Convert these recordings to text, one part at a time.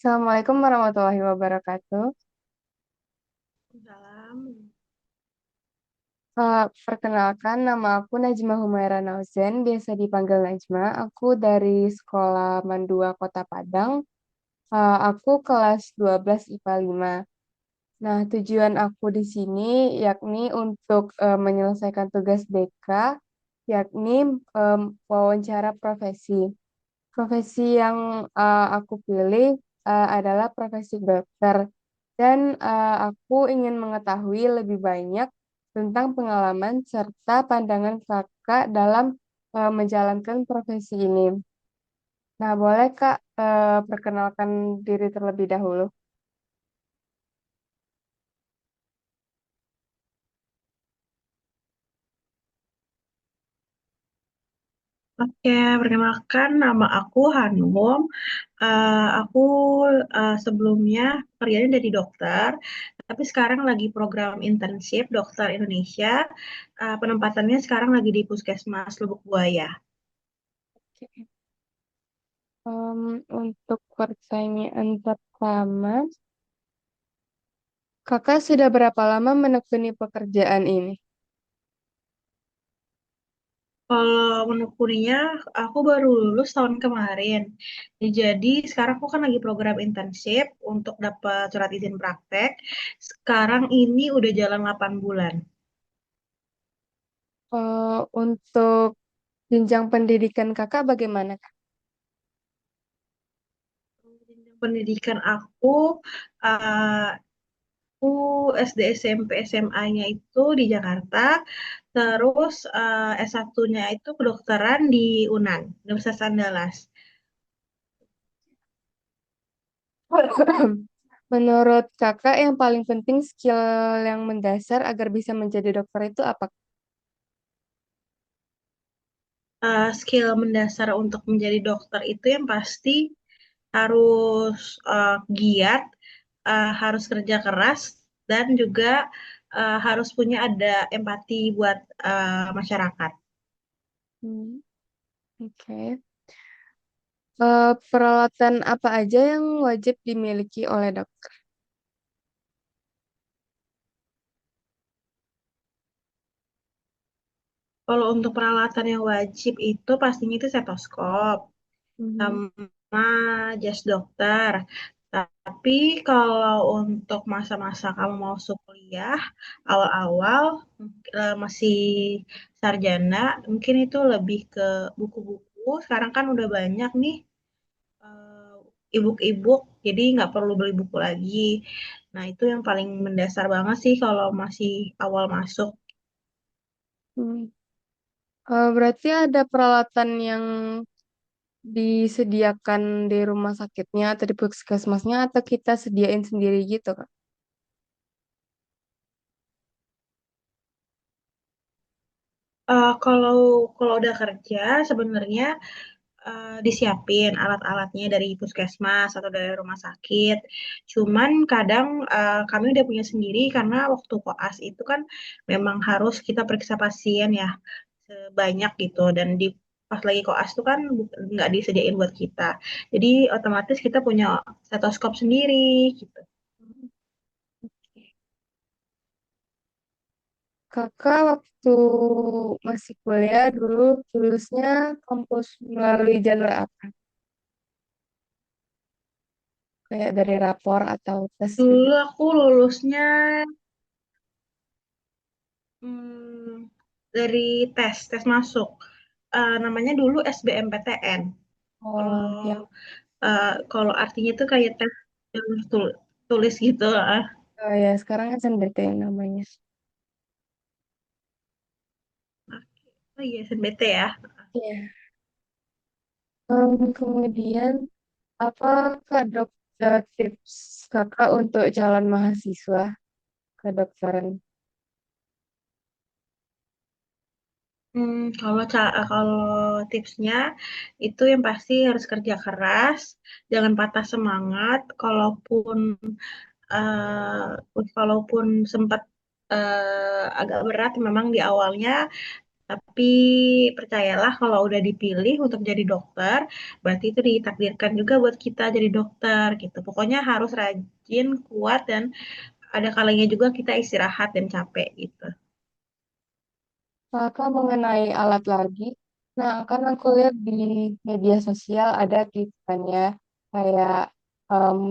Assalamualaikum warahmatullahi wabarakatuh. Dalam. Perkenalkan, nama aku Najma Humaira Nauzen, biasa dipanggil Najma. Aku dari Sekolah Mandua Kota Padang. Aku kelas 12 IPA 5. Nah, tujuan aku di sini yakni untuk menyelesaikan tugas BK, yakni wawancara profesi. Profesi yang aku pilih adalah profesi dokter, dan aku ingin mengetahui lebih banyak tentang pengalaman serta pandangan kakak dalam menjalankan profesi ini. Nah, boleh Kak perkenalkan diri terlebih dahulu? Oke, perkenalkan nama aku Hanum. Aku sebelumnya kerjanya dari dokter, tapi sekarang lagi program internship dokter Indonesia. Penempatannya sekarang lagi di Puskesmas Lubuk Buaya. Oke. Untuk pertanyaan pertama, kakak sudah berapa lama menekuni pekerjaan ini? Kalau menekuninya, aku baru lulus tahun kemarin. Jadi sekarang aku kan lagi program internship untuk dapat surat izin praktek. Sekarang ini udah jalan 8 bulan. Untuk jenjang pendidikan kakak bagaimana, Kak? Pendidikan uh, aku SD, SMP, SMA-nya itu di Jakarta, terus S1-nya itu kedokteran di UNAN, Universitas Andalas. Menurut kakak yang paling penting skill yang mendasar agar bisa menjadi dokter itu apa? Skill mendasar untuk menjadi dokter itu yang pasti harus giat, harus kerja keras, dan juga harus punya ada empati buat masyarakat. Hmm, oke. Peralatan apa aja yang wajib dimiliki oleh dokter? Kalau untuk peralatan yang wajib itu pastinya itu stetoskop Mhm. sama jas dokter. Tapi kalau untuk masa-masa kamu mau masuk kuliah, awal-awal masih sarjana, mungkin itu lebih ke buku-buku. Sekarang kan udah banyak nih ebook-ebook, jadi nggak perlu beli buku lagi. Nah, itu yang paling mendasar banget sih kalau masih awal masuk. Hmm. Berarti ada peralatan yang disediakan di rumah sakitnya atau di puskesmasnya atau kita sediain sendiri gitu, Kak? Kalau kalau udah kerja sebenarnya disiapin alat-alatnya dari puskesmas atau dari rumah sakit. Cuman kadang kami udah punya sendiri karena waktu koas itu kan memang harus kita periksa pasien ya sebanyak gitu dan di pas lagi koas tuh kan nggak disediain buat kita. Jadi otomatis kita punya stetoskop sendiri gitu. Kakak waktu masih kuliah dulu lulusnya kampus melalui jalur apa? Kayak dari rapor atau tes gitu. Dulu aku lulusnya hmm, dari tes masuk. Namanya dulu SBMPTN. Kalau Oh, yang kalau artinya tuh kayak tes jalur tulis gitu. oh ya sekarang SNBT namanya. Oh iya, SNBT ya. Iya. Kemudian apa Kak tips kakak untuk calon mahasiswa kedokteran? Kalau tipsnya itu yang pasti harus kerja keras, jangan patah semangat. Kalaupun sempat agak berat memang di awalnya, Tapi percayalah kalau udah dipilih untuk jadi dokter, berarti itu ditakdirkan juga buat kita jadi dokter gitu. Pokoknya harus rajin, kuat, dan ada kalanya juga kita istirahat dan capek gitu. Kakak mengenai alat lagi. Nah, kan aku lihat di media sosial ada tulisannya kayak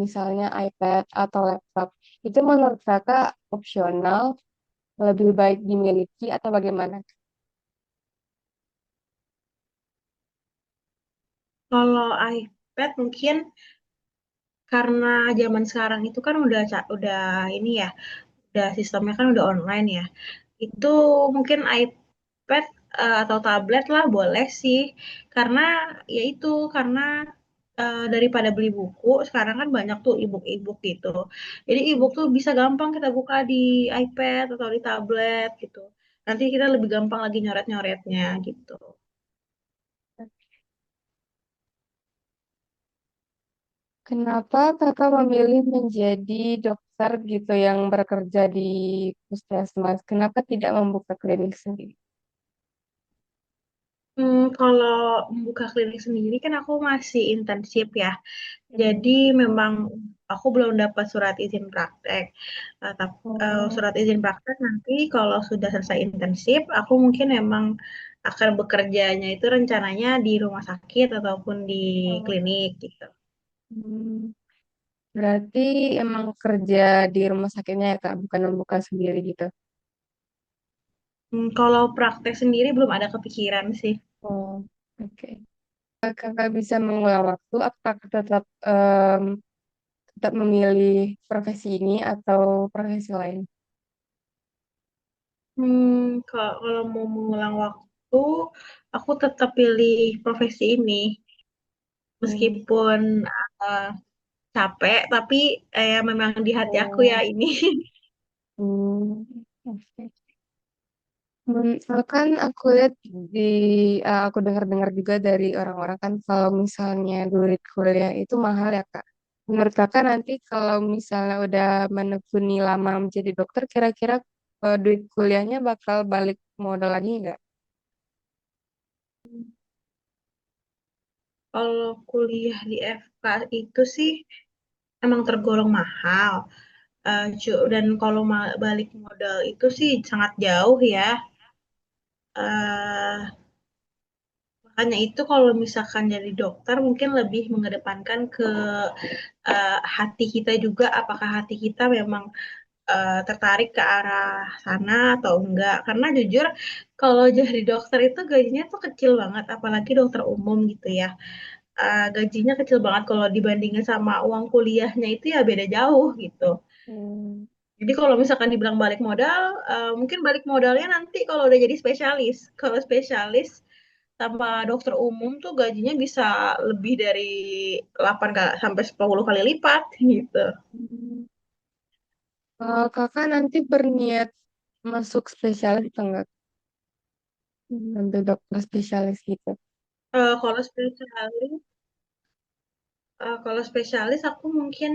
misalnya iPad atau laptop. Itu menurut kakak opsional, lebih baik dimiliki atau bagaimana? Kalau iPad mungkin karena zaman sekarang itu kan udah ini ya, udah sistemnya kan udah online ya. Itu mungkin iPad atau tablet lah boleh sih. Karena ya itu karena daripada beli buku, sekarang kan banyak tuh ebook-ebook gitu. Jadi ebook tuh bisa gampang kita buka di iPad atau di tablet gitu. Nanti kita lebih gampang lagi nyoret-nyoretnya gitu. Kenapa kakak memilih menjadi dokter gitu yang bekerja di puskesmas? Kenapa tidak membuka klinik sendiri? Kalau membuka klinik sendiri kan aku masih intensif ya. Jadi Hmm. memang aku belum dapat surat izin praktek. Oh, Surat izin praktek nanti kalau sudah selesai intensif, aku mungkin memang akan bekerjanya itu rencananya di rumah sakit ataupun di oh. klinik gitu. Hmm. Berarti emang kerja di rumah sakitnya ya Kak, bukan membuka sendiri gitu. Kalau praktek sendiri belum ada kepikiran sih. Oh, oke. Kakak bisa mengulang waktu, apakah tetap memilih profesi ini atau profesi lain? Kalau mau mengulang waktu, aku tetap pilih profesi ini. Hmm. Meskipun eh, capek, tapi memang di hati aku ya Oh, ini. hmm, oke. Kan aku lihat di, aku dengar-dengar juga dari orang-orang kan kalau misalnya duit kuliah itu mahal ya Kak. Menurut Kakak nanti kalau misalnya udah menekuni lama menjadi dokter, kira-kira duit kuliahnya bakal balik modal lagi nggak? Kalau kuliah di FK itu sih emang tergolong mahal. Dan kalau balik modal itu sih sangat jauh ya. Eh, Makanya itu kalau misalkan jadi dokter mungkin lebih mengedepankan ke hati kita juga. Apakah hati kita memang tertarik ke arah sana atau enggak? Karena jujur kalau jadi dokter itu gajinya tuh kecil banget, apalagi dokter umum gitu ya. Gajinya kecil banget kalau dibandingin sama uang kuliahnya itu ya beda jauh gitu. Hmm. Jadi kalau misalkan dibilang balik modal, mungkin balik modalnya nanti kalau udah jadi spesialis. Kalau spesialis sama dokter umum tuh gajinya bisa lebih dari 8 sampai 10 kali lipat gitu. Kakak nanti berniat masuk spesialis atau enggak? Ambil dokter spesialis gitu. Eh, kalau spesialis, kalau spesialis aku mungkin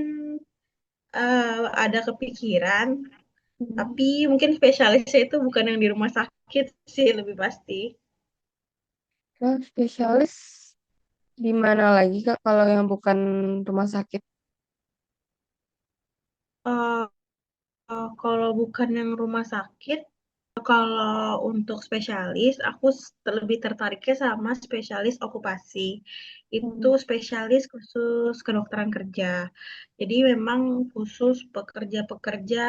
ada kepikiran, Hmm. tapi mungkin spesialisnya itu bukan yang di rumah sakit sih lebih pasti. Kalau spesialis di mana lagi Kak kalau yang bukan rumah sakit? Eh, Kalau bukan yang rumah sakit, kalau untuk spesialis, aku lebih tertariknya sama spesialis okupasi. Itu Hmm. spesialis khusus kedokteran kerja. Jadi memang khusus pekerja-pekerja,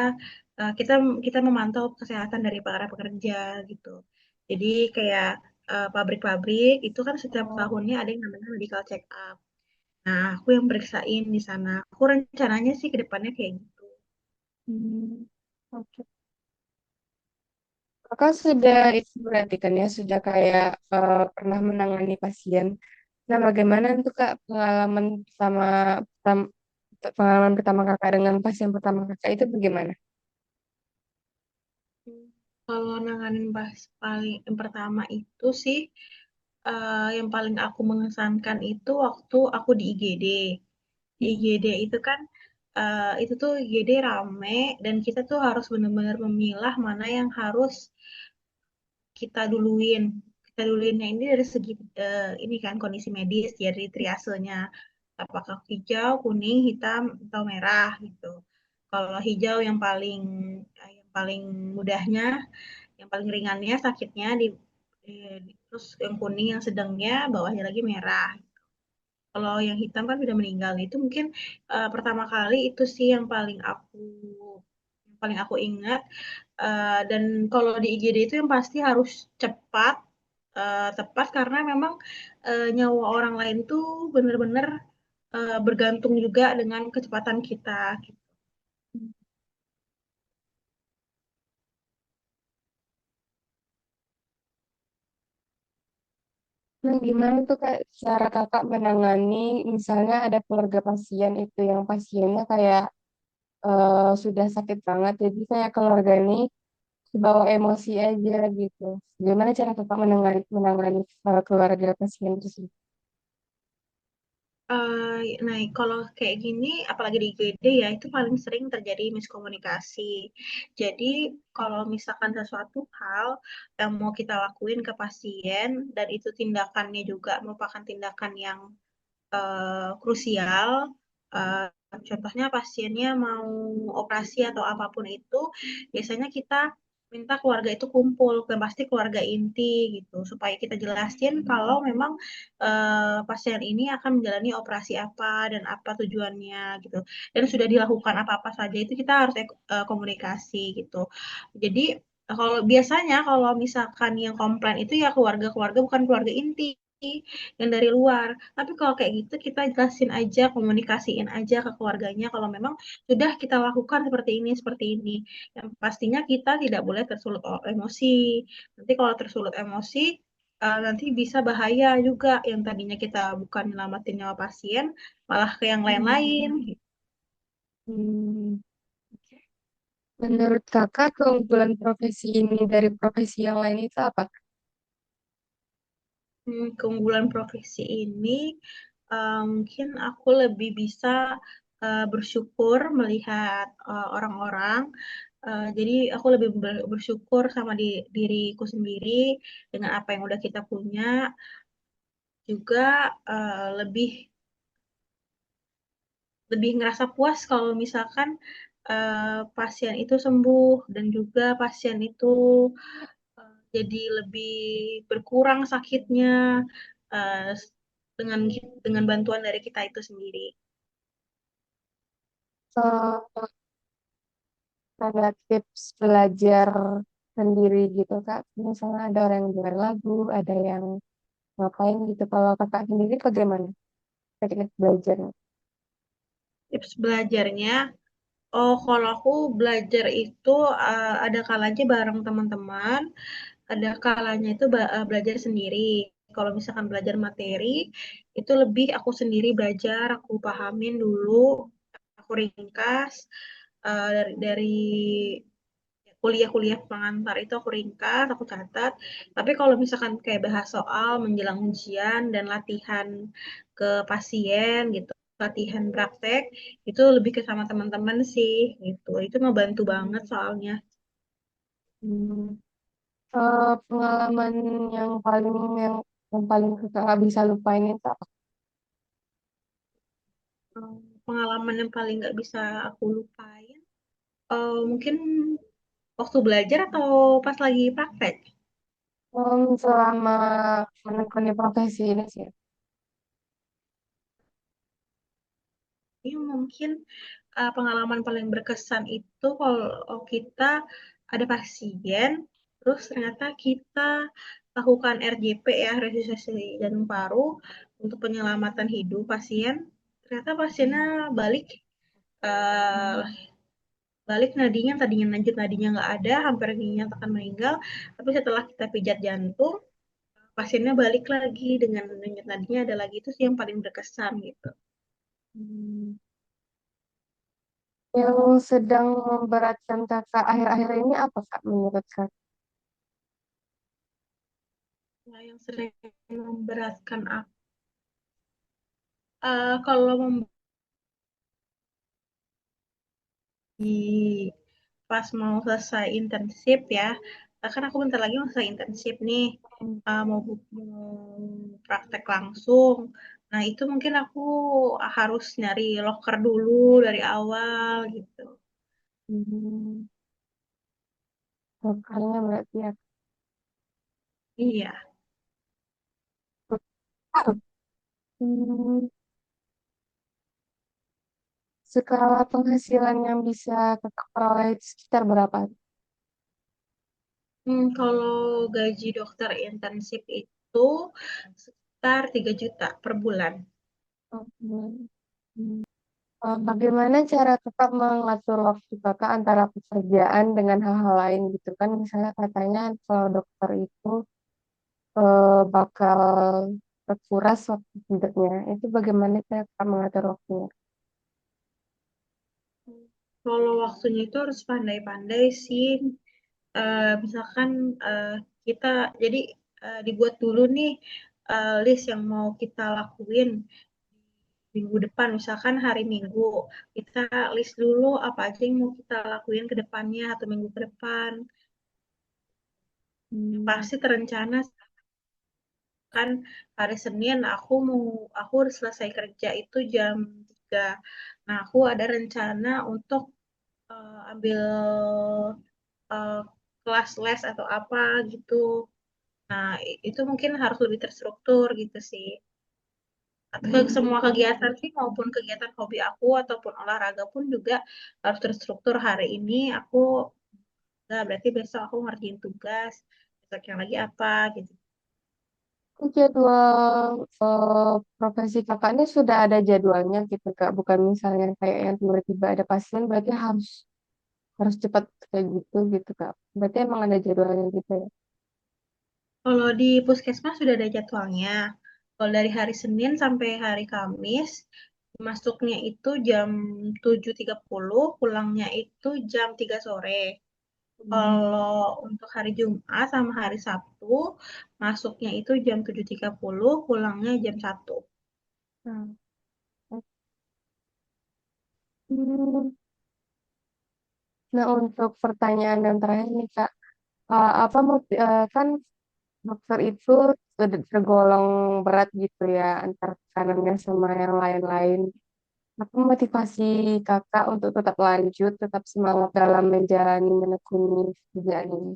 kita kita memantau kesehatan dari para pekerja gitu. Jadi kayak pabrik-pabrik itu kan setiap Oh. tahunnya ada yang namanya medical check up. Nah, aku yang periksain di sana. Aku rencananya sih ke depannya kayak gitu. Hmm. Oke. Kakak sudah itu berarti kan ya sudah kayak pernah menangani pasien. Nah, bagaimana tuh Kak pengalaman pertama Kakak dengan pasien pertama Kakak itu bagaimana? Kalau nanganin pas paling yang pertama itu sih yang paling aku mengesankan itu waktu aku di IGD. Di Hmm. IGD itu kan itu tuh IGD rame dan kita tuh harus benar-benar memilah mana yang harus kita duluin. Kita duluinnya ini dari segi ini kan kondisi medis, jadi triasenya apakah hijau, kuning, hitam, atau merah gitu. Kalau hijau yang paling mudahnya, yang paling ringannya sakitnya terus yang kuning yang sedangnya, bawahnya lagi merah. Kalau yang hitam kan sudah meninggal. Itu mungkin pertama kali itu sih yang paling aku ingat. Dan kalau di IGD itu yang pasti harus cepat, tepat karena memang nyawa orang lain tuh benar-benar bergantung juga dengan kecepatan kita. Nah, gimana tuh Kak cara kakak menangani misalnya ada keluarga pasien itu yang pasiennya kayak sudah sakit banget, jadi kayak keluarga ini bawa emosi aja gitu. Gimana cara kakak menangani keluarga pasien tersebut? Nah, kalau kayak gini, apalagi di IGD ya, itu paling sering terjadi miskomunikasi. Jadi, kalau misalkan sesuatu hal yang mau kita lakuin ke pasien, dan itu tindakannya juga merupakan tindakan yang krusial. Eh, Contohnya pasiennya mau operasi atau apapun itu, biasanya kita minta keluarga itu kumpul, dan pasti keluarga inti gitu, supaya kita jelasin kalau memang pasien ini akan menjalani operasi apa dan apa tujuannya gitu. Dan sudah dilakukan apa-apa saja itu kita harus komunikasi gitu. Jadi kalau misalkan yang komplain itu ya keluarga-keluarga bukan keluarga inti yang dari luar. Tapi kalau kayak gitu kita jelasin aja, komunikasiin aja ke keluarganya kalau memang sudah kita lakukan seperti ini, seperti ini. Yang pastinya kita tidak boleh tersulut emosi. Nanti kalau tersulut emosi, nanti bisa bahaya juga. Yang tadinya kita bukan nyelamatin nyawa pasien, malah ke yang lain-lain. Hmm. Menurut kakak keunggulan profesi ini dari profesi yang lain itu apa? Keunggulan profesi ini mungkin aku lebih bisa bersyukur melihat orang-orang. Jadi aku lebih bersyukur sama diriku sendiri dengan apa yang udah kita punya. Juga lebih lebih ngerasa puas kalau misalkan pasien itu sembuh dan juga pasien itu jadi lebih berkurang sakitnya eh, dengan dengan bantuan dari kita itu sendiri. Eh, ada tips belajar sendiri gitu Kak. Misalnya ada orang yang dengar lagu, ada yang ngapain gitu. Kalau kakak sendiri bagaimana teknik belajarnya? Tips belajarnya, oh kalau aku belajar itu ada kalanya bareng teman-teman, ada kalanya itu belajar sendiri. Kalau misalkan belajar materi, itu lebih aku sendiri belajar, aku pahamin dulu, aku ringkas dari kuliah-kuliah pengantar itu aku ringkas, aku catat. Tapi kalau misalkan kayak bahas soal menjelang ujian dan latihan ke pasien gitu, latihan praktek, itu lebih ke sama teman-teman sih gitu. Itu ngebantu banget soalnya. Hmm. Pengalaman yang paling kakak nggak bisa lupain itu apa? Pengalaman yang paling nggak bisa aku lupain, mungkin waktu belajar atau pas lagi praktek. Selama menekuni profesi ini sih. Ini mungkin pengalaman paling berkesan itu kalau kita ada pasien, terus ternyata kita lakukan RJP ya, resusitasi jantung paru untuk penyelamatan hidup pasien. Ternyata pasiennya balik, eh, balik nadinya, tadinya lanjut nadinya nggak ada, hampir dinyatakan meninggal. Tapi setelah kita pijat jantung, pasiennya balik lagi dengan denyut nadinya ada lagi. Itu sih yang paling berkesan gitu. Hmm. Yang sedang memberatkan kakak akhir-akhir ini apa kak menurut kak? Nah, yang sering memberatkan aku, kalau pas mau selesai internship ya, kan aku bentar lagi masa internship nih, Hmm. mau praktek langsung. Nah, itu mungkin aku harus nyari loker dulu dari awal gitu. Hmm. Lokalnya berarti ya. Iya. Hmm. Skala penghasilan yang bisa kakak peroleh itu sekitar berapa? Kalau gaji dokter intensif itu sekitar 3 juta per bulan. Oh, bulan. Bagaimana cara tetap mengatur waktu kakak antara pekerjaan dengan hal-hal lain gitu kan? Misalnya katanya kalau dokter itu bakal terkuras waktu tidurnya. Itu bagaimana cara kakak mengatur waktunya? Kalau waktunya itu harus pandai-pandai sih. Misalkan eh, kita jadi dibuat dulu nih list yang mau kita lakuin minggu depan. Misalkan hari Minggu, kita list dulu apa aja yang mau kita lakuin ke depannya atau minggu ke depan. Hmm. Pasti terencana kan hari Senin aku udah selesai kerja itu jam 3. Nah, aku ada rencana untuk ambil eh, kelas les atau apa gitu. Nah, itu mungkin harus lebih terstruktur gitu sih. Ke semua kegiatan sih maupun kegiatan hobi aku ataupun olahraga pun juga harus terstruktur. Hari ini aku nggak, berarti besok aku ngerjain tugas, besok yang lagi apa gitu. Itu jadwal profesi kakak ini sudah ada jadwalnya gitu kak, bukan misalnya kayak yang tiba-tiba ada pasien berarti harus harus cepat kayak gitu gitu kak. Berarti emang ada jadwalnya gitu ya. Kalau di puskesmas sudah ada jadwalnya. Kalau dari hari Senin sampai hari Kamis, masuknya itu jam 7.30, pulangnya itu jam 3 sore. Hmm. Kalau untuk hari Jumat sama hari Sabtu, masuknya itu jam 7.30, pulangnya jam 1. Nah, hmm. Nah, untuk pertanyaan yang terakhir nih kak, apa kan dokter itu tergolong berat gitu ya antar tekanannya sama yang lain-lain. Apa motivasi kakak untuk tetap lanjut, tetap semangat dalam menjalani menekuni pekerjaan ini?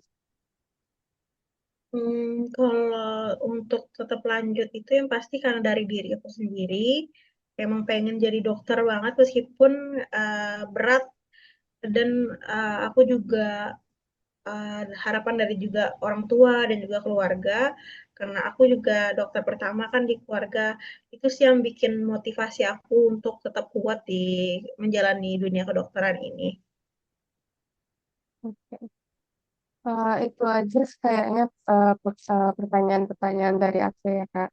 Kalau untuk tetap lanjut itu yang pasti karena dari diri aku sendiri, emang pengen jadi dokter banget meskipun berat dan aku juga harapan dari juga orang tua dan juga keluarga, karena aku juga dokter pertama kan di keluarga. Itu sih yang bikin motivasi aku untuk tetap kuat di menjalani dunia kedokteran ini. Oke. Itu aja kayaknya pertanyaan-pertanyaan dari aku ya kak.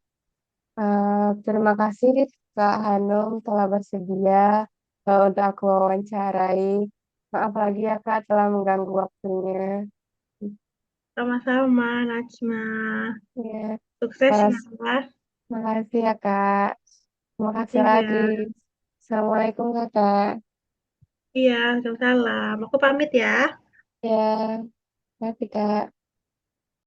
Terima kasih Kak Hanum telah bersedia untuk aku wawancarai. Maaf lagi ya Kak telah mengganggu waktunya. Sama-sama, Najma. Ya, Sukses eh, ya. makasih ya Kak. Terima kasih lagi. Iya, Assalamualaikum Kakak. iya, salam. Aku pamit ya. Ya, makasih Kak.